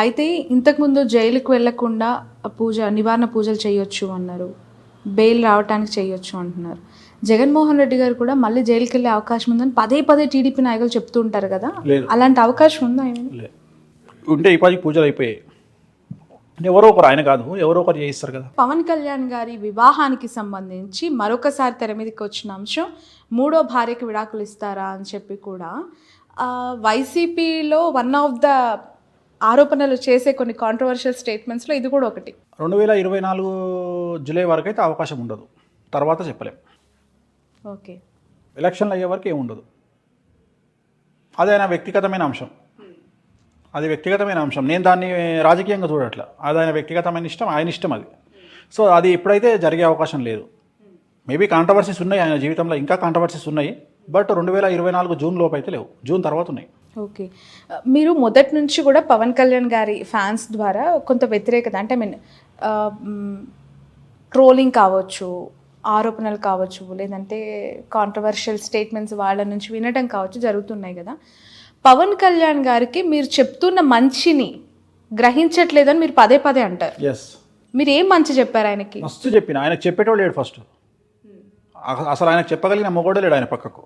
అయితే ఇంతకుముందు జైలుకు వెళ్లకుండా నివారణ పూజలు చేయొచ్చు అన్నారు, బెయిల్ రావడానికి చేయొచ్చు అంటున్నారు. జగన్మోహన్ రెడ్డి గారు కూడా మళ్ళీ జైలుకి వెళ్ళే అవకాశం ఉందని పదే పదే టీడీపీ నాయకులు చెప్తూ ఉంటారు కదా, అలాంటి అవకాశం ఉందా? ఉంటే ఈ పూజలు అయిపోయాయి. ఎవరో ఒకరు, ఆయన కాదు ఎవరో ఒకరు చేయిస్తారు కదా. పవన్ కళ్యాణ్ గారి వివాహానికి సంబంధించి మరొకసారి తెర మీదకి వచ్చిన అంశం, మూడో భార్యకి విడాకులు ఇస్తారా అని చెప్పి కూడా వైసీపీలో వన్ ఆఫ్ ద ఆరోపణలు చేసే కొన్ని కాంట్రవర్షియల్ స్టేట్మెంట్స్లో ఇది కూడా ఒకటి. 2024 జూలై వరకు అయితే అవకాశం ఉండదు, తర్వాత చెప్పలేం. ఓకే, ఎలక్షన్లు అయ్యే వరకు ఏముండదు. అది ఆయన వ్యక్తిగతమైన అంశం, అది వ్యక్తిగతమైన అంశం. నేను దాన్ని రాజకీయంగా చూడట్లా. అది ఆయన వ్యక్తిగతమైన ఇష్టం, ఆయన ఇష్టం అది. సో అది ఇప్పుడైతే జరిగే అవకాశం లేదు. మేబీ కాంట్రవర్సీస్ ఉన్నాయి ఆయన జీవితంలో, ఇంకా కాంట్రవర్సీస్ ఉన్నాయి. బట్ 2024 జూన్ లోపు అయితే లేవు, జూన్ తర్వాత ఉన్నాయి. ఓకే, మీరు మొదటి నుంచి కూడా పవన్ కళ్యాణ్ గారి ఫ్యాన్స్ ద్వారా కొంత వ్యతిరేకత, అంటే ట్రోలింగ్ కావచ్చు, ఆరోపణలు కావచ్చు, లేదంటే కాంట్రవర్షియల్ స్టేట్మెంట్స్ వాళ్ళ నుంచి వినడం కావచ్చు జరుగుతున్నాయి కదా. పవన్ కళ్యాణ్ గారికి మీరు చెప్తున్న మంచిని గ్రహించట్లేదని మీరు పదే పదే అంటారు. ఎస్, మీరు ఏం మంచి చెప్పారు ఆయనకి? మస్తు చెప్పిన. ఆయనకు చెప్పేటోడు లేడు ఫస్ట్. అసలు ఆయనకు చెప్పగలిగిన మొగోడే లేడు ఆయన పక్కకు.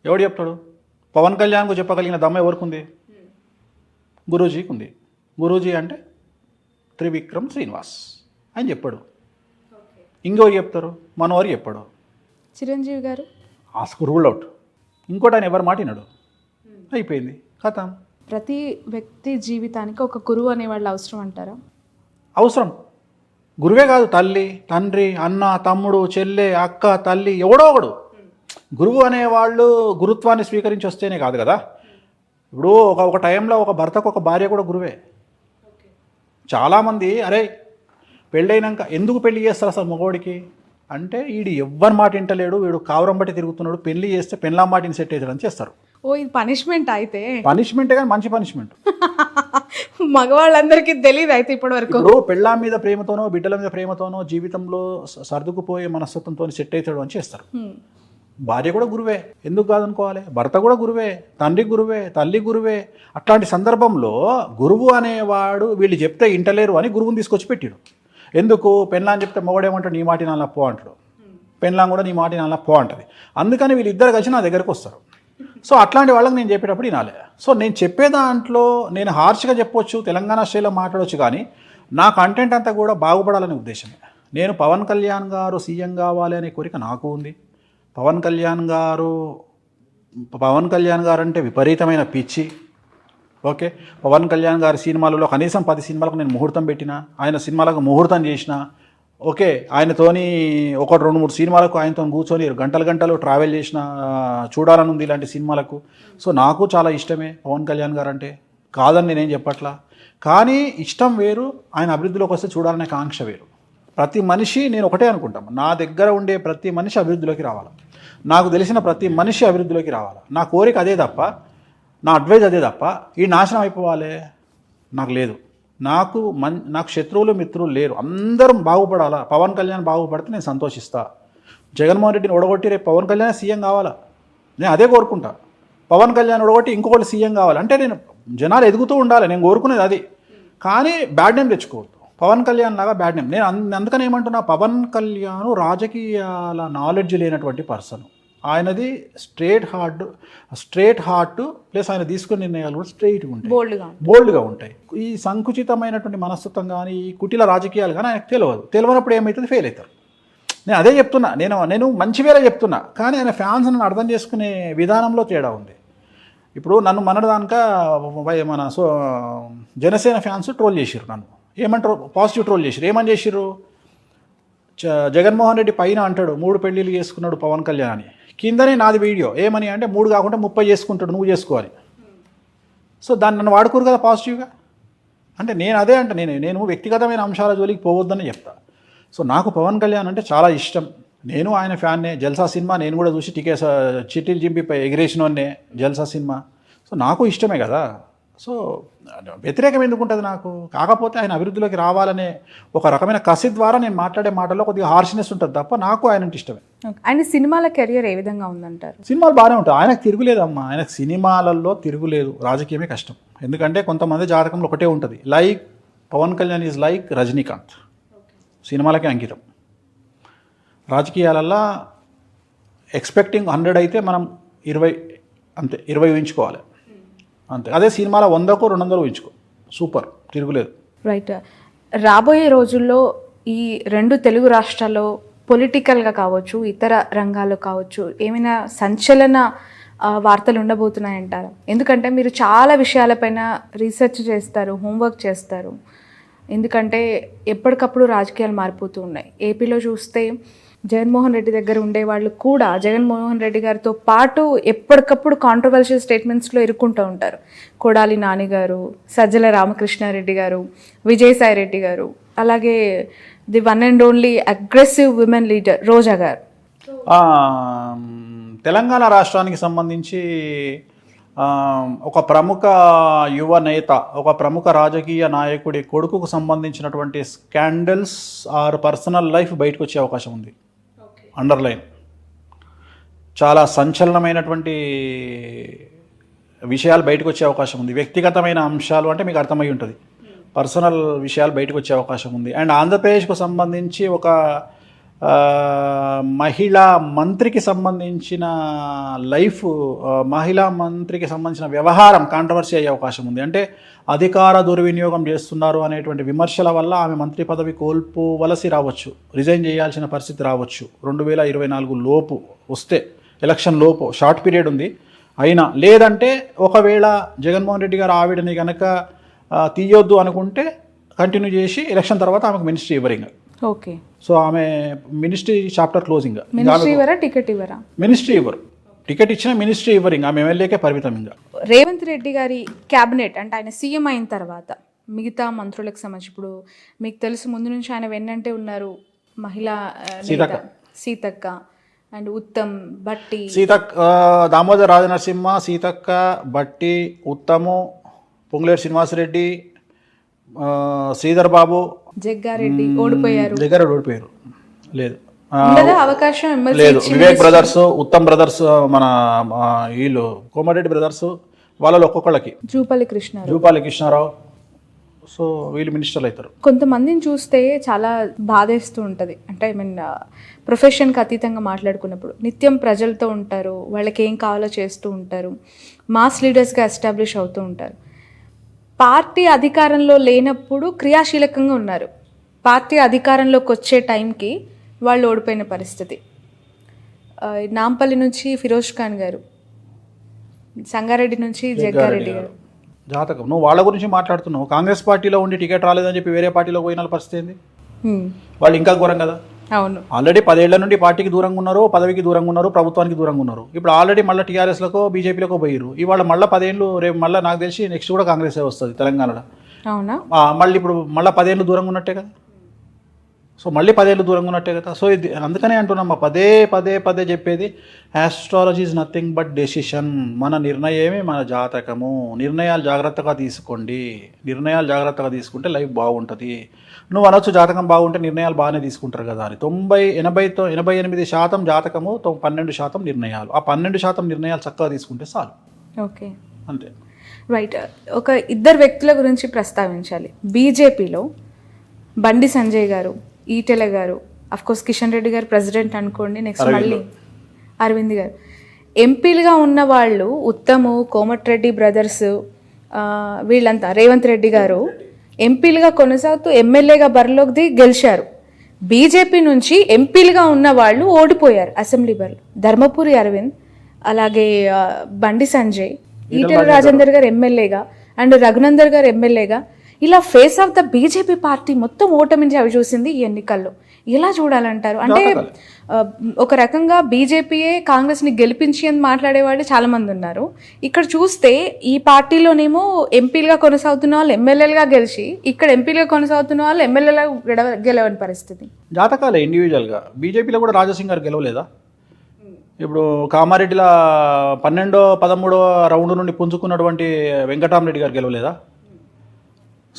ఎవడు చెప్తాడు? పవన్ కళ్యాణ్కు చెప్పగలిగిన దమ్మ ఎవరికి ఉంది? గురూజీకి ఉంది. గురూజీ అంటే త్రివిక్రమ్ శ్రీనివాస్ ఆయన చెప్పాడు. ఇంకెవరు చెప్తారు? మనోహర్ చెప్పాడు. చిరంజీవి గారు ఆస్కు రూల్ అవుట్. ఇంకోటి ఆయన ఎవరు మాటినాడు, అయిపోయింది, కథ. ప్రతి వ్యక్తి జీవితానికి ఒక గురువు అనేవాళ్ళు అవసరం అంటారా? అవసరం. గురువే కాదు, తల్లి, తండ్రి, అన్న, తమ్ముడు, చెల్లె, అక్క, తల్లి, ఎవడో ఒకడు. గురువు అనేవాళ్ళు గురుత్వాన్ని స్వీకరించి వస్తేనే కాదు కదా. ఇప్పుడు ఒక టైంలో ఒక భర్తకు ఒక భార్య కూడా గురువే. చాలామంది అరే పెళ్ళైనాక ఎందుకు పెళ్లి చేస్తారు అసలు మగవాడికి అంటే, వీడు ఎవ్వరి మాట వింటలేడు, వీడు కావరం బట్టి తిరుగుతున్నాడు, పెళ్లి చేస్తే పెళ్ళాం మాటిని సెట్ అవుతాడని చేస్తారు. ఓ, ఇది పనిష్మెంట్ అయితే? పనిష్మెంటే కానీ మంచి పనిష్మెంట్. మగవాళ్ళందరికీ తెలియదు అయితే ఇప్పటి వరకు. ఇప్పుడు పెళ్ళాం మీద ప్రేమతోనో, బిడ్డల మీద ప్రేమతోనో, జీవితంలో సర్దుకుపోయే మనస్తత్వంతో సెట్ అవుతాడు అని చేస్తారు. భార్య కూడా గురువే, ఎందుకు కాదనుకోవాలి? భర్త కూడా గురువే, తండ్రి గురువే, తల్లి గురువే. అట్లాంటి సందర్భంలో గురువు అనేవాడు వీళ్ళు చెప్తే ఇంటలేరు అని గురువుని తీసుకొచ్చి పెట్టాడు. ఎందుకు? పెళ్ళాం చెప్తే మొగడేమంటాడు, నీ మాటి నాన్న పో అంటాడు. పెళ్ళాం కూడా నీ మాటి నాన్న పో అంటది. అందుకని వీళ్ళిద్దరు కలిసి నా దగ్గరకు వస్తారు. సో అట్లాంటి వాళ్ళకి నేను చెప్పేటప్పుడు వినాలి. సో నేను చెప్పే దాంట్లో నేను హార్ష్గా చెప్పొచ్చు, తెలంగాణ స్టైల్లో మాట్లాడవచ్చు, కానీ నా కంటెంట్ అంతా కూడా బాగుపడాలనే ఉద్దేశమే. నేను పవన్ కళ్యాణ్ గారు సీఎం కావాలి అనే కోరిక నాకు ఉంది. పవన్ కళ్యాణ్ గారు అంటే విపరీతమైన పిచ్చి. ఓకే, పవన్ కళ్యాణ్ గారి సినిమాలలో కనీసం 10 సినిమాలకు నేను ముహూర్తం పెట్టిన, ఆయన సినిమాలకు ముహూర్తం చేసిన. ఓకే, ఆయనతోని 1-2-3 సినిమాలకు ఆయనతో కూర్చొని గంటలు ట్రావెల్ చేసిన, చూడాలని ఉంది ఇలాంటి సినిమాలకు. సో నాకు చాలా ఇష్టమే పవన్ కళ్యాణ్ గారు అంటే, కాదని నేనేం చెప్పట్లా. కానీ ఇష్టం వేరు, ఆయన అభివృద్ధిలోకి వస్తే చూడాలనే కాంక్ష వేరు. ప్రతి మనిషి, నేను ఒకటే అనుకుంటాను, నా దగ్గర ఉండే ప్రతి మనిషి అభివృద్ధిలోకి రావాలి, నాకు తెలిసిన ప్రతి మనిషి అభివృద్ధిలోకి రావాలి. నా కోరిక అదే తప్ప, నా అడ్వైజ్ అదే తప్ప ఈ నాశనం అయిపోవాలి నాకు లేదు. నాకు శత్రువులు మిత్రులు లేరు, అందరం బాగుపడాలా. పవన్ కళ్యాణ్ బాగుపడితే నేను సంతోషిస్తా. జగన్మోహన్ రెడ్డిని ఓడగొట్టి రేపు పవన్ కళ్యాణ్ సీఎం కావాలా, నేను అదే కోరుకుంటా. పవన్ కళ్యాణ్ ఓడగొట్టి ఇంకొకటి సీఎం కావాలి అంటే, నేను జనాలు ఎదుగుతూ ఉండాలి, నేను కోరుకునేది అది. కానీ బ్యాడ్ నేమ్ తెచ్చుకోవద్దు, పవన్ కళ్యాణ్ లాగా బ్యాడ్ నేమ్. నేను అందుకని ఏమంటున్నా, పవన్ కళ్యాణ్ రాజకీయాల నాలెడ్జ్ లేనటువంటి పర్సన్. ఆయనది స్ట్రేట్ హార్ట్ ప్లస్ ఆయన తీసుకునే నిర్ణయాలు కూడా స్ట్రైట్గా ఉంటాయి, బోల్డ్గా ఉంటాయి. ఈ సంకుచితమైనటువంటి మనస్తత్వం కానీ, ఈ కుటిల రాజకీయాలు కానీ ఆయనకు తెలియనప్పుడు ఏమవుతుంది, ఫెయిల్ అవుతారు. నేను అదే చెప్తున్నా, నేను మంచి వేరే చెప్తున్నా, కానీ ఆయన ఫ్యాన్స్ నన్ను అర్థం చేసుకునే విధానంలో తేడా ఉంది. ఇప్పుడు నన్ను మనదానిక మన జనసేన ఫ్యాన్స్ ట్రోల్ చేసిర్రు, నన్ను ఏమంటారు, పాజిటివ్ ట్రోల్ చేసిర్రు. ఏమని చేసిర్రు? జగన్మోహన్ రెడ్డి పైన అంటాడు 3 పెళ్ళిళ్ళు చేసుకున్నాడు పవన్ కళ్యాణ్ అని, కిందనే నాది వీడియో ఏమని అంటే 3 కాకుండా 30 చేసుకుంటాడు, నువ్వు చేసుకోవాలి. సో దాన్ని నన్ను వాడుకోరు కదా పాజిటివ్గా. అంటే నేను అదే అంటే, నేను వ్యక్తిగతమైన అంశాల జోలికి పోవద్దని చెప్తా. సో నాకు పవన్ కళ్యాణ్ అంటే చాలా ఇష్టం, నేను ఆయన ఫ్యాన్నే. జల్సా సినిమా నేను కూడా చూసి చిట్టీలు చింపి ఎగిరేసినోన్నే జల్సా సినిమా. సో నాకు ఇష్టమే కదా. సో వ్యతిరేకం ఎందుకు ఉంటుంది నాకు? కాకపోతే ఆయన అభివృద్ధిలోకి రావాలనే ఒక రకమైన కసి ద్వారా నేను మాట్లాడే మాటల్లో కొద్దిగా హార్ష్నెస్ ఉంటుంది తప్ప నాకు ఆయన ఇష్టమే. ఆయన సినిమాల కెరియర్ ఏ విధంగా ఉందంటారు? సినిమాలు బాగానే ఉంటాయి, ఆయనకు తిరుగులేదమ్మా. ఆయనకు సినిమాలలో తిరుగులేదు, రాజకీయమే కష్టం. ఎందుకంటే కొంతమంది జాతకంలో ఒకటే ఉంటుంది, like Pawan Kalyan is like Rajinikanth, సినిమాలకే అంకితం. రాజకీయాలల్లో ఎక్స్పెక్టింగ్ 100 అయితే మనం 20 అంతే, 20 ఊహించుకోవాలి అంతే. అదే సినిమాలో 100కో 200 ఊహించుకో, సూపర్, తిరుగులేదు. రైట్. రాబోయే రోజుల్లో ఈ 2 తెలుగు రాష్ట్రాల్లో పొలిటికల్గా కావచ్చు, ఇతర రంగాల్లో కావచ్చు, ఏమైనా సంచలన వార్తలు ఉండబోతున్నాయంటారా? ఎందుకంటే మీరు చాలా విషయాలపైన రీసెర్చ్ చేస్తారు, హోంవర్క్ చేస్తారు. ఎందుకంటే ఎప్పటికప్పుడు రాజకీయాలు మారిపోతూ ఉన్నాయి. ఏపీలో చూస్తే జగన్మోహన్ రెడ్డి దగ్గర ఉండేవాళ్ళు కూడా జగన్మోహన్ రెడ్డి గారితో పాటు ఎప్పటికప్పుడు కాంట్రవర్షియల్ స్టేట్మెంట్స్లో ఇరుక్కుంటూ ఉంటారు. కొడాలి నాని గారు, సజ్జల రామకృష్ణారెడ్డి గారు, విజయసాయి రెడ్డి గారు, అలాగే the one and only aggressive women leader Roja garu. Telangana రాష్ట్రానికి సంబంధించి ఒక ప్రముఖ యువ నేత, ఒక ప్రముఖ రాజకీయ నాయకుడి కొడుకుకు సంబంధించినటువంటి స్కాండల్స్ ఆర్ పర్సనల్ లైఫ్ బయటకు వచ్చే అవకాశం ఉంది. అండర్లైన్, చాలా సంచలనమైనటువంటి విషయాలు బయటకు వచ్చే అవకాశం ఉంది. వ్యక్తిగతమైన అంశాలు అంటే మీకు అర్థమై ఉంటుంది, పర్సనల్ విషయాలు బయటకు వచ్చే అవకాశం ఉంది. అండ్ ఆంధ్రప్రదేశ్కు సంబంధించి ఒక మహిళా మంత్రికి సంబంధించిన లైఫ్, మహిళా మంత్రికి సంబంధించిన వ్యవహారం కాంట్రవర్సీ అయ్యే అవకాశం ఉంది. అంటే అధికార దుర్వినియోగం చేస్తున్నారు అనేటువంటి విమర్శల వల్ల ఆమె మంత్రి పదవి కోల్పోవలసి రావచ్చు, రిజైన్ చేయాల్సిన పరిస్థితి రావచ్చు. 2024 లోపు వస్తే, ఎలక్షన్ లోపు, షార్ట్ పీరియడ్ ఉంది అయినా. లేదంటే ఒకవేళ జగన్మోహన్ రెడ్డి గారు ఆవిడని కనుక తీయొద్దు అనుకుంటే కంటిన్యూ చేసి ఎలక్షన్ తర్వాత ఆమెకు మినిస్ట్రీ ఇవ్వరింగ్. ఓకే. సో ఆమె మినిస్ట్రీ చాప్టర్ క్లోజింగ్. మినిస్ట్రీ ఇవ్వరా, టికెట్ ఇవ్వరా? మినిస్ట్రీ ఇవ్వరు, టికెట్ ఇచ్చినా మినిస్ట్రీ ఇవ్వరు, ఇంకా ఆమె ఎమ్మెల్యేకే పరిమితం. ఇంకా రేవంత్ రెడ్డి గారి క్యాబినెట్ అంటే ఆయన సీఎం అయిన తర్వాత మిగతా మంత్రులకు సంబంధించి, ఇప్పుడు మీకు తెలుసు ముందు నుంచి ఆయన వెన్నంటే ఉన్నారు మహిళా సీతక్క అండ్ ఉత్తమ్, బట్టి, దామోదర్ రాజనరసింహ, సీతక్క, బట్టి, ఉత్తము, పొంగులేటి శ్రీనివాసరెడ్డి, శ్రీధర్ బాబు, జగ్గారెడ్డి ఓడిపోయారు. లేదు అవకాశం లేదు. వివేక్ బ్రదర్స్, ఉత్తమ్ బ్రదర్స్, మన వీళ్ళు కోమటిరెడ్డి బ్రదర్స్, వాళ్ళలో ఒక్కొక్కళ్ళకి, జూపాలి కృష్ణారావు, సో వీళ్ళు మినిస్టర్లు అవుతారు. కొంతమందిని చూస్తే చాలా బాధేస్తూ ఉంటుంది. అంటే ఐ మీన్ ప్రొఫెషన్కి అతీతంగా మాట్లాడుకున్నప్పుడు నిత్యం ప్రజలతో ఉంటారు, వాళ్ళకి ఏం కావాలో చేస్తూ ఉంటారు, మాస్ లీడర్స్గా ఎస్టాబ్లిష్ అవుతూ ఉంటారు. పార్టీ అధికారంలో లేనప్పుడు క్రియాశీలకంగా ఉన్నారు, పార్టీ అధికారంలోకి వచ్చే టైంకి వాళ్ళు ఓడిపోయిన పరిస్థితి. నాంపల్లి నుంచి ఫిరోజ్ ఖాన్ గారు, సంగారెడ్డి నుంచి జగ్గారెడ్డి గారు. జాతకం, నువ్వు వాళ్ళ గురించి మాట్లాడుతున్నావు. కాంగ్రెస్ పార్టీలో ఉండి టికెట్ రాలేదని చెప్పి వేరే పార్టీలో పోయిన పరిస్థితి ఏంది? వాళ్ళు ఇంకా ఘోరం కదా. అవును, ఆల్రెడీ 10 ఏళ్ల నుండి పార్టీకి దూరంగా ఉన్నారు, పదవికి దూరంగా ఉన్నారు, ప్రభుత్వానికి దూరంగా ఉన్నారు. ఇప్పుడు ఆల్రెడీ మళ్ళీ టీఆర్ఎస్లకో బీజేపీలకో పోయారు. ఇవాళ మళ్ళీ 10 ఏళ్ళు, రేపు మళ్ళీ నాకు తెలిసి నెక్స్ట్ కూడా కాంగ్రెసే వస్తుంది తెలంగాణలో. అవునా? మళ్ళీ ఇప్పుడు మళ్ళీ 10 ఏళ్ళు దూరంగా ఉన్నట్టే కదా. సో మళ్ళీ 10 ఏళ్ళు దూరంగా ఉన్నట్టే కదా. సో ఇది అందుకనే అంటున్నామ్మా, పదే చెప్పేది, astrology is nothing but decision. మన నిర్ణయమే మన జాతకము. నిర్ణయాలు జాగ్రత్తగా తీసుకోండి, నిర్ణయాలు జాగ్రత్తగా తీసుకుంటే లైఫ్ బాగుంటుంది. నువ్వు అనొచ్చు జాతకం బాగుంటే నిర్ణయాలు బాగానే తీసుకుంటారు కదా అని. 88% జాతకము, 12% నిర్ణయాలు. ఆ 12% నిర్ణయాలు చక్కగా తీసుకుంటే చాలు. ఓకే, అంతే. రైట్. ఒక ఇద్దరు వ్యక్తుల గురించి ప్రస్తావించాలి. బీజేపీలో బండి సంజయ్ గారు, ఈటెల గారు, అఫ్కోర్స్ కిషన్ రెడ్డి గారు ప్రెసిడెంట్ అనుకోండి, నెక్స్ట్ మళ్ళీ అరవింద్ గారు. ఎంపీలుగా ఉన్న వాళ్ళు ఉత్తము, కోమటిరెడ్డి బ్రదర్స్, వీళ్ళంతా, రేవంత్ రెడ్డి గారు ఎంపీలుగా కొనసాగుతూ ఎమ్మెల్యేగా బరిలోకి గెలిచారు. బీజేపీ నుంచి ఎంపీలుగా ఉన్న వాళ్ళు ఓడిపోయారు అసెంబ్లీ బరిలో. ధర్మపురి అరవింద్, అలాగే బండి సంజయ్, ఈటెల రాజేందర్ గారు ఎమ్మెల్యేగా అండ్ రఘునందర్ గారు ఎమ్మెల్యేగా, ఇలా face of the BJP party మొత్తం ఓటమించి అవి చూసింది ఈ ఎన్నికల్లో. ఎలా చూడాలంటారు? అంటే ఒక రకంగా బీజేపీయే కాంగ్రెస్ని గెలిపించి అని మాట్లాడేవాళ్ళు చాలామంది ఉన్నారు. ఇక్కడ చూస్తే ఈ పార్టీలోనేమో ఎంపీలుగా కొనసాగుతున్న వాళ్ళు ఎమ్మెల్యేలుగా గెలిచి, ఇక్కడ ఎంపీలుగా కొనసాగుతున్న వాళ్ళు ఎమ్మెల్యేలుగా గెలవని పరిస్థితి. జాతకాలే ఇండివిజువల్గా. బీజేపీలో కూడా రాజాసింగ్ గారు గెలవలేదా? ఇప్పుడు కామారెడ్డిలో 12వ 13వ రౌండ్ నుండి పుంజుకున్నటువంటి వెంకటరామరెడ్డి గారు గెలవలేదా?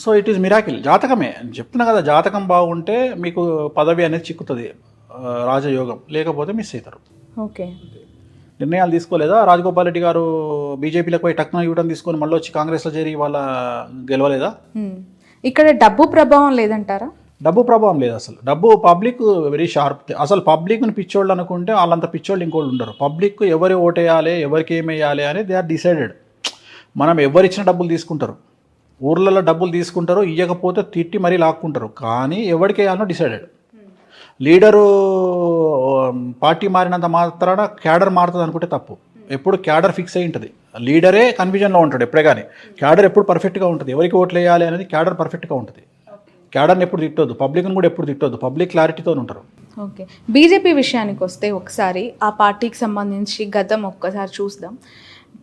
So it is miracle. జాతకమే చెప్తున్నా కదా, జాతకం బాగుంటే మీకు పదవి అనేది చిక్కుతుంది, రాజయోగం, లేకపోతే మిస్ అవుతారు. ఓకే, నిర్ణయాలు తీసుకోలేదా? రాజగోపాల్ రెడ్డి గారు బీజేపీలకు పోయి టక్న యూటర్న్ తీసుకొని మళ్ళీ వచ్చి కాంగ్రెస్లో చేరి వాళ్ళ గెలవలేదా? ఇక్కడ డబ్బు ప్రభావం లేదంటారా? డబ్బు ప్రభావం లేదు అసలు. డబ్బు పబ్లిక్ వెరీ షార్ప్. అసలు పబ్లిక్ని పిచ్చోళ్ళు అనుకుంటే వాళ్ళంత పిచ్చోళ్ళు ఇంకోళ్ళు ఉండరు. పబ్లిక్ ఎవరు ఓటేయాలి, ఎవరికి ఏమి వేయాలి అని దే ఆర్ డిసైడెడ్. మనం ఎవరిచ్చిన డబ్బులు తీసుకుంటారు, ఊర్లలో డబ్బులు తీసుకుంటారు, ఇవ్వకపోతే తిట్టి మరీ లాక్కుంటారు, కానీ ఎవరికి వేయాలనో డిసైడెడ్. లీడరు పార్టీ మారినంత మాత్రాన క్యాడర్ మారుతుంది అనుకుంటే తప్పు. ఎప్పుడు క్యాడర్ ఫిక్స్ అయి ఉంటుంది, లీడరే కన్ఫ్యూజన్లో ఉంటాడు ఎప్పుడే, కానీ క్యాడర్ ఎప్పుడు పర్ఫెక్ట్గా ఉంటుంది. ఎవరికి ఓట్లు వేయాలి అనేది క్యాడర్ పర్ఫెక్ట్గా ఉంటుంది. క్యాడర్ని ఎప్పుడు తిట్టొద్దు, పబ్లిక్ని కూడా ఎప్పుడు తిట్టొద్దు, పబ్లిక్ క్లారిటీతో ఉంటారు. ఓకే, బీజేపీ విషయానికి వస్తే ఒకసారి ఆ పార్టీకి సంబంధించి గతం ఒక్కసారి చూద్దాం.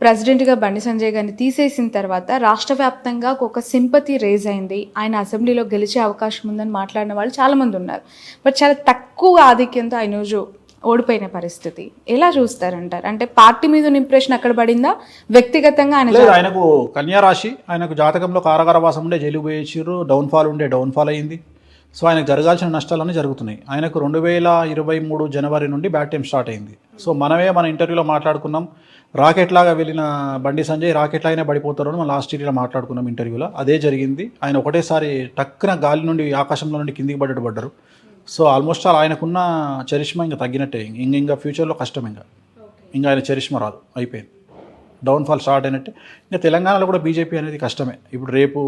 ప్రెసిడెంట్గా బండి సంజయ్ గారిని తీసేసిన తర్వాత రాష్ట్ర వ్యాప్తంగా ఒక సింపతి రేజ్ అయింది. ఆయన అసెంబ్లీలో గెలిచే అవకాశం ఉందని మాట్లాడిన వాళ్ళు చాలామంది ఉన్నారు. బట్ చాలా తక్కువ ఆధిక్యంతో ఆయన రోజు ఓడిపోయిన పరిస్థితి. ఎలా చూస్తారంటారు? అంటే పార్టీ మీద ఇంప్రెషన్ అక్కడ పడిందా, వ్యక్తిగతంగా ఆయనకు కన్యా రాశి, ఆయనకు జాతకంలో కారాగారవాసం ఉండే, జైలు పోయేసారు, డౌన్ఫాల్ అయింది. సో ఆయనకు జరగాల్సిన నష్టాలన్నీ జరుగుతున్నాయి. ఆయనకు 2023 జనవరి నుండి బ్యాడ్ టైం స్టార్ట్ అయింది. సో మన ఇంటర్వ్యూలో మాట్లాడుకున్నాం, రాకెట్ లాగా వెళ్ళిన బండి సంజయ్ రాకెట్ లాగానే పడిపోతారు అని మనం లాస్ట్ ఇయర్లో మాట్లాడుకున్నాం ఇంటర్వ్యూలో. అదే జరిగింది. ఆయన ఒకటేసారి టక్కున గాలి నుండి, ఆకాశంలో నుండి కిందికి పడ్డారు. సో ఆల్మోస్ట్ ఆయనకున్న చరిష్మా ఇంకా తగ్గినట్టే. ఇంకా ఫ్యూచర్లో కష్టం, ఇంకా ఆయన చరిష్మా రాదు, అయిపోయింది, డౌన్ఫాల్ స్టార్ట్ అయినట్టే. ఇంకా తెలంగాణలో కూడా బీజేపీ అనేది కష్టమే. ఇప్పుడు రేపు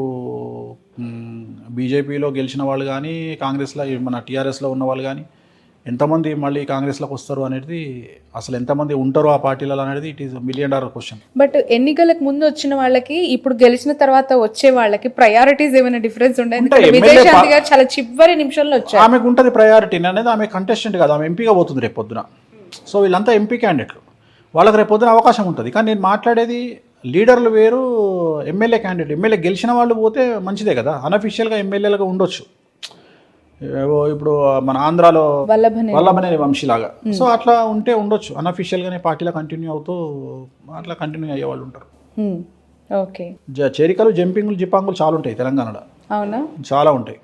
బీజేపీలో గెలిచిన వాళ్ళు కానీ, కాంగ్రెస్లో మన టీఆర్ఎస్లో ఉన్న వాళ్ళు కానీ ఎంతమంది మళ్ళీ కాంగ్రెస్లోకి వస్తారు అనేది, అసలు ఎంతమంది ఉంటారు ఆ పార్టీలలో అనేది it is $1 million question. But ఎన్నికలకు ముందు వచ్చిన వాళ్ళకి ఇప్పుడు గెలిచిన తర్వాత వచ్చే వాళ్ళకి ప్రయారిటీస్ ఏమైనా డిఫరెన్స్ ఉంటాయి? విజయశాంతి గారు చాలా చివరి నిమిషంలో వచ్చారు. ఆమెకు ఉంటుంది ప్రయారిటీ అనేది. ఆమె కంటెస్టెంట్ కాదు, ఆమె ఎంపీగా పోతుంది రేపు పొద్దున. సో వీళ్ళంతా ఎంపీ క్యాండిడేట్లు, వాళ్ళకి రేపు పొద్దున అవకాశం ఉంటుంది. కానీ నేను మాట్లాడేది లీడర్లు వేరు, ఎమ్మెల్యే క్యాండిడేట్. ఎమ్మెల్యే గెలిచిన వాళ్ళు పోతే మంచిదే కదా, అన్అఫీషియల్గా ఎమ్మెల్యేలుగా ఉండొచ్చు. ఇప్పుడు మన ఆంధ్రాలో వల్లభనేని వంశీలాగా. సో అట్లా ఉంటే ఉండొచ్చు, అన్అఫీషియల్గానే పార్టీలో కంటిన్యూ అవుతూ అట్లా కంటిన్యూ అయ్యే వాళ్ళు ఉంటారు. ఓకే, చేరికలు, జంపింగ్లు, జిపాంగులు చాలా ఉంటాయి తెలంగాణలో. అవునా? చాలా ఉంటాయి.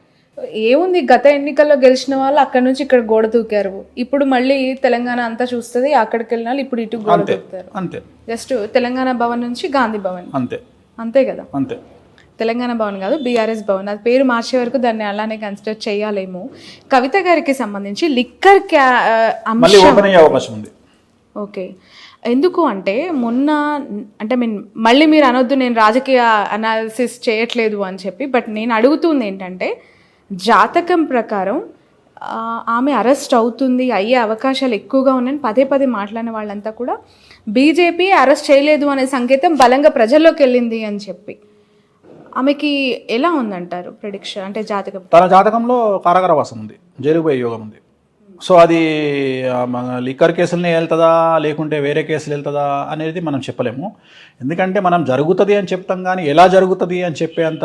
ఏముంది, గత ఎన్నికల్లో గెలిచిన వాళ్ళు అక్కడ నుంచి ఇక్కడ గోడ దూకారు. ఇప్పుడు మళ్ళీ తెలంగాణ అంతా చూస్తుంది, అక్కడికి వెళ్ళిన వాళ్ళు ఇప్పుడు ఇటు గోడ దూకుతారు. అంతే, జస్ట్ తెలంగాణ భవన్ నుంచి గాంధీ భవన్, అంతే కదా. అంతే, తెలంగాణ భవన్ కాదు, బీఆర్ఎస్ భవన్. అది పేరు మార్చే వరకు దాన్ని అలానే కన్సిడర్ చేయాలేమో. కవిత గారికి సంబంధించి లిక్కర్ అవకాశం ఉంది. ఓకే, ఎందుకు అంటే మొన్న, అంటే మళ్ళీ మీరు అనొద్దు నేను రాజకీయ అనాలిసిస్ చేయట్లేదు అని చెప్పి, బట్ నేను అడుగుతుంది ఏంటంటే జాతకం ప్రకారం ఆమె అరెస్ట్ అవుతుంది, అయ్యే అవకాశాలు ఎక్కువగా ఉన్నాయని పదే మాట్లాడిన వాళ్ళంతా కూడా బీజేపీ అరెస్ట్ చేయలేదు అనే సంకేతం బలంగా ప్రజల్లోకి వెళ్ళింది అని చెప్పి. ఆమెకి ఎలా ఉందంటారు ప్రెడిక్షన్? అంటే జాతకం, తన జాతకంలో కారాగారవాసం ఉంది, జైలు పోయే యోగం ఉంది. సో అది లిక్కర్ కేసులనే వెళ్తుందా లేకుంటే వేరే కేసులు వెళ్తుందా అనేది మనం చెప్పలేము. ఎందుకంటే మనం జరుగుతుంది అని చెప్తాం, కానీ ఎలా జరుగుతుంది అని చెప్పేంత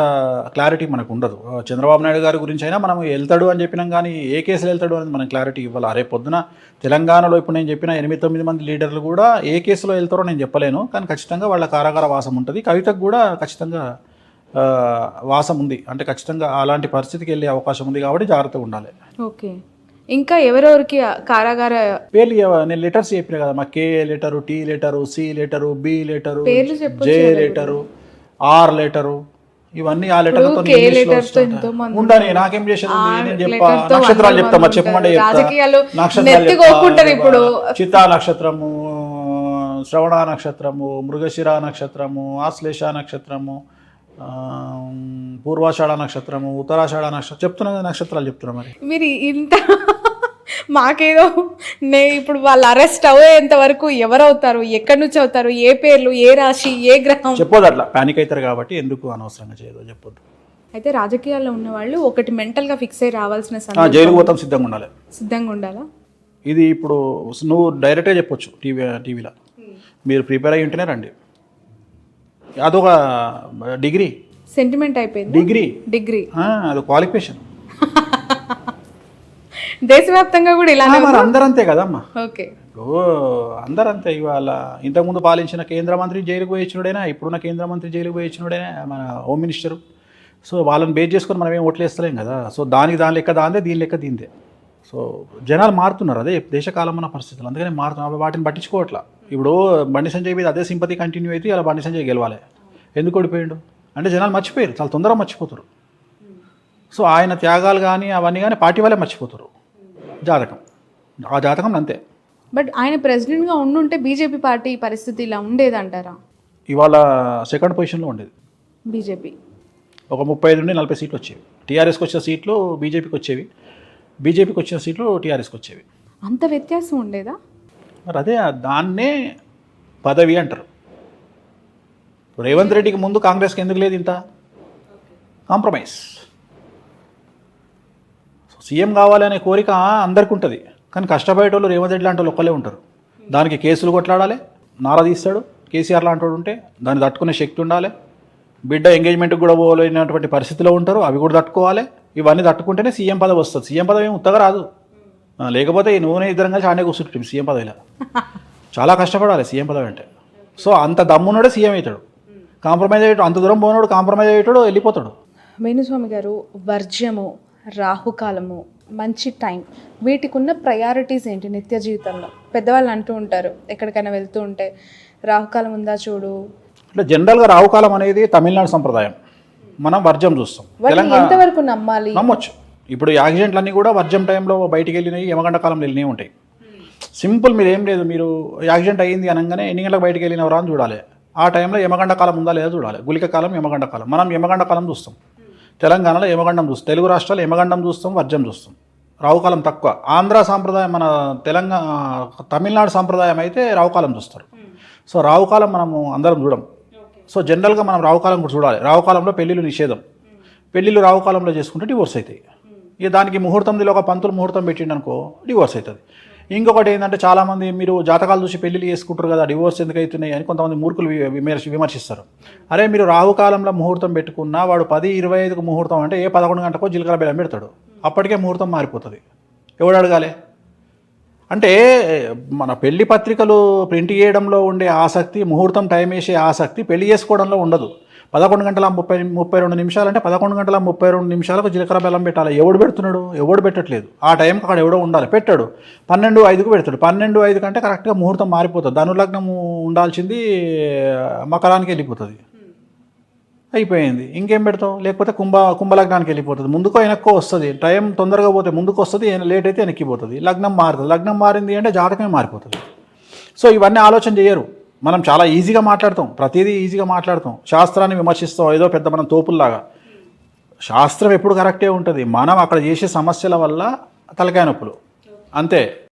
క్లారిటీ మనకు ఉండదు. చంద్రబాబు నాయుడు గారి గురించి అయినా మనం వెళ్తాడు అని చెప్పినాం, కానీ ఏ కేసులు వెళ్తాడు అనేది మనం క్లారిటీ ఇవ్వాలి. రేపు పొద్దున తెలంగాణలో ఇప్పుడు నేను చెప్పిన 8-9 మంది లీడర్లు కూడా ఏ కేసులో వెళ్తారో నేను చెప్పలేను, కానీ ఖచ్చితంగా వాళ్ళ కారాగార వాసం ఉంటుంది. కవితకు కూడా ఖచ్చితంగా వాసం ఉంది, అంటే ఖచ్చితంగా అలాంటి పరిస్థితికి వెళ్ళే అవకాశం ఉంది, కాబట్టి జాగ్రత్తగా ఉండాలి. ఓకే, ఇంకా ఎవరెవరికి కారాగార పేర్లు నేను లెటర్స్ చెప్పిన కదా, మా K letter, T letter, C letter, B letter, J letter, R letter, ఇవన్నీ ఆ లెటర్లతో ఉండని. నాకేం చేసేది, నేను చెప్పా నక్షత్రాలు చెప్తామా, చెప్పమంటే నక్షత్రాలు, చిత్తా నక్షత్రము, శ్రవణ నక్షత్రము, మృగశిర నక్షత్రము, ఆశ్లేష నక్షత్రము, పూర్వాషాఢ నక్షత్రము, ఉత్తరాషాఢ నక్షత్రం చెప్తున్నా, నక్షత్రాలు చెప్తున్నా. మరి మీరు ఇంత మాకేదో ఇప్పుడు వాళ్ళు అరెస్ట్ అయ్యేంత వరకు ఎవరవుతారు, ఎక్కడి నుంచి అవుతారు, ఏ పేర్లు, ఏ రాశి, ఏ గ్రహం చెప్పొద్దు. అట్లా ప్యానిక్ అవుతారు కాబట్టి ఎందుకు అనవసరంగా చేయదో చెప్పొద్దు. అయితే రాజకీయాల్లో ఉన్న వాళ్ళు ఒకటి మెంటల్గా ఫిక్స్ అయ్యి రావాల్సిన జైలు పోతాం సిద్ధంగా ఉండాలి. సిద్ధంగా ఉండాలా? ఇది ఇప్పుడు నువ్వు డైరెక్ట్గా చెప్పొచ్చు టీవీలో, మీరు ప్రిపేర్ అయ్యి ఉంటేనే రండి. అదొక డిగ్రీ, సెంటిమెంట్ అయిపోయింది. డిగ్రీ అది క్వాలిఫికేషన్. దేశవ్యాప్తంగా కూడా ఇలా అందరూ అంతే కదమ్మా. ఓకే, ఇప్పుడు అందరూ అంతే. ఇవాళ ఇంతకుముందు పాలించిన కేంద్ర మంత్రి జైలుకు పోయి ఇచ్చినోడైనా, ఇప్పుడున్న కేంద్ర మంత్రి జైలుకు పోయి ఇచ్చినోడైనా మన హోమ్ మినిస్టరు. సో వాళ్ళని బేస్ చేసుకొని మనం ఏం ఓట్లు వేస్తలేం కదా. సో దాని లెక్క దాందే, దీని లెక్క దీందే. సో జనాలు మారుతున్నారు, అదే దేశకాలం ఉన్న పరిస్థితులు, అందుకనే మారుతున్నారు. వాటిని పట్టించుకోవట్లా. ఇప్పుడు బండి సంజయ్ మీద అదే సింపతి కంటిన్యూ అయితే అలా బండి సంజయ్ గెలవాలి. ఎందుకు ఓడిపోయాడు అంటే జనాలు మర్చిపోయారు, చాలా తొందరగా మర్చిపోతారు. సో ఆయన త్యాగాలు కానీ అవన్నీ కానీ పార్టీ వాళ్ళే మర్చిపోతారు. జాతకం, ఆ జాతకం అంతే. బట్ ఆయన ప్రెసిడెంట్గా ఉండుంటే బీజేపీ పార్టీ పరిస్థితి ఇలా ఉండేదంటారా? ఇవాళ సెకండ్ పొజిషన్లో ఉండేది బీజేపీ. ఒక 35 నుండి 40 సీట్లు వచ్చేవి. టీఆర్ఎస్కి వచ్చిన సీట్లు బీజేపీకి వచ్చేవి, బీజేపీకి వచ్చిన సీట్లు టీఆర్ఎస్కి వచ్చేవి. అంత వ్యత్యాసం ఉండేదా? మరి అదే దాన్నే పదవి అంటారు. రేవంత్ రెడ్డికి ముందు కాంగ్రెస్కి ఎందుకు లేదు ఇంత కాంప్రమైజ్? సీఎం కావాలనే కోరిక అందరికీ ఉంటుంది, కానీ కష్టపడేటోళ్ళు రేవంత్ రెడ్డి లాంటి వాళ్ళు ఒక్కలే ఉంటారు. దానికి కేసులు కొట్లాడాలి, నారా తీస్తాడు. కేసీఆర్ లాంటి వాడు ఉంటే దాన్ని తట్టుకునే శక్తి ఉండాలి. బిడ్డ ఎంగేజ్మెంట్కి కూడా పోలేనటువంటి పరిస్థితిలో ఉంటారు, అవి కూడా తట్టుకోవాలి. ఇవన్నీ తట్టుకుంటేనే సీఎం పదవి వస్తుంది. సీఎం పదవి ఏమి ఉత్తగా రాదు. లేకపోతే ఈ నూనె ఇద్దరం కలిసి ఆడే కూర్చుంటుంది సీఎం పదవిలో. చాలా కష్టపడాలి సీఎం పదవి అంటే. సో అంత దమ్మున్నాడే సీఎం అవుతాడు. కాంప్రమైజ్ అయ్యేటాడు, అంత దూరం పోయినాడు కాంప్రమైజ్ అయ్యేటాడు, వెళ్ళిపోతాడు. వేణుస్వామి గారు, వర్జ్యము, రాహుకాలము, మంచి టైం, వీటికి ఉన్న ప్రయారిటీస్ ఏంటి నిత్య జీవితంలో? పెద్దవాళ్ళు అంటూ ఉంటారు ఎక్కడికైనా వెళ్తూ ఉంటే రాహుకాలం ఉందా చూడు. అంటే జనరల్గా రాహుకాలం అనేది తమిళనాడు సంప్రదాయం, మనం వర్జం చూస్తాం. ఎంతవరకు నమ్మాలి? నమ్మొచ్చు. ఇప్పుడు యాక్సిడెంట్లన్నీ కూడా వర్జం టైంలో బయటికి వెళ్ళినాయి, యమగండ కాలంలో వెళ్ళినవి ఉంటాయి. సింపుల్, మీరు ఏం లేదు, మీరు యాక్సిడెంట్ అయ్యింది అనగానే ఎన్ని గంటలకు బయటికి వెళ్ళినవరా అని చూడాలి. ఆ టైంలో యమగండ కాలం ఉందా లేదా చూడాలి. గుళిక కాలం, యమగండ కాలం. మనం యమగండ కాలం చూస్తాం, తెలంగాణలో యమగండం చూస్తాం, తెలుగు రాష్ట్రాలు యమగండం చూస్తాం, వర్జం చూస్తాం. రావుకాలం తక్కువ. ఆంధ్ర సాంప్రదాయం, మన తమిళనాడు సాంప్రదాయం అయితే రావుకాలం చూస్తారు. సో రావుకాలం మనము అందరం చూడం. సో జనరల్గా మనం రావుకాలం కూడా చూడాలి. రావుకాలంలో పెళ్ళిళ్ళు నిషేధం. పెళ్ళిళ్ళు రావుకాలంలో చేసుకుంటే డివోర్స్ అవుతాయి. ఇక దానికి ముహూర్తంలో ఒక పంతులు ముహూర్తం పెట్టిండు అనుకో డివోర్స్ అవుతుంది. ఇంకొకటి ఏంటంటే చాలామంది మీరు జాతకాలు చూసి పెళ్ళిళ్ళు చేసుకుంటారు కదా, డివోర్స్ ఎందుకు అవుతున్నాయి అని కొంతమంది మూర్ఖులు విమర్శిస్తారు. అరే మీరు రాహుకాలంలో ముహూర్తం పెట్టుకున్నా వాడు 10:25కు ముహూర్తం అంటే 11 గంటకో జీలకర్ర బెల్లం పెడతాడు, అప్పటికే ముహూర్తం మారిపోతుంది. ఎవడు అడగాలి? అంటే మన పెళ్లి పత్రికలు ప్రింట్ చేయడంలో ఉండే ఆసక్తి, ముహూర్తం టైం వేసే ఆసక్తి పెళ్లి చేసుకోవడంలో ఉండదు. 11 గంటల 32 నిమిషాలు అంటే 11 గంటల 32 నిమిషాలకు జీలకర్ర బెల్లం పెట్టాలి. ఎవడు పెడుతున్నాడు? ఎవడు పెట్టట్లేదు. ఆ టైంకి అక్కడ ఎవడో ఉండాలి, పెట్టాడు. 12:05కు పెడతాడు. 12:05 కంటే కరెక్ట్గా ముహూర్తం మారిపోతుంది. ధనులగ్నం ఉండాల్సింది మకరానికి వెళ్ళిపోతుంది, అయిపోయింది. ఇంకేం పెడతావు? లేకపోతే కుంభలగ్నానికి వెళ్ళిపోతుంది. ముందుకో వెనక్కో వస్తుంది. టైం తొందరగా పోతే ముందుకు వస్తుంది, లేట్ అయితే వెనక్కిపోతుంది. లగ్నం మారుతుంది. లగ్నం మారింది అంటే జాతకమే మారిపోతుంది. సో ఇవన్నీ ఆలోచన చేయరు. మనం చాలా ఈజీగా మాట్లాడతాం, ప్రతిదీ ఈజీగా మాట్లాడతాం, శాస్త్రాన్ని విమర్శిస్తాం ఏదో పెద్ద మనం తోపుల్లాగా. శాస్త్రం ఎప్పుడు కరెక్టే ఉంటుంది, మనం అక్కడ చేసే సమస్యల వల్ల తలకాయ నొప్పులు అంతే.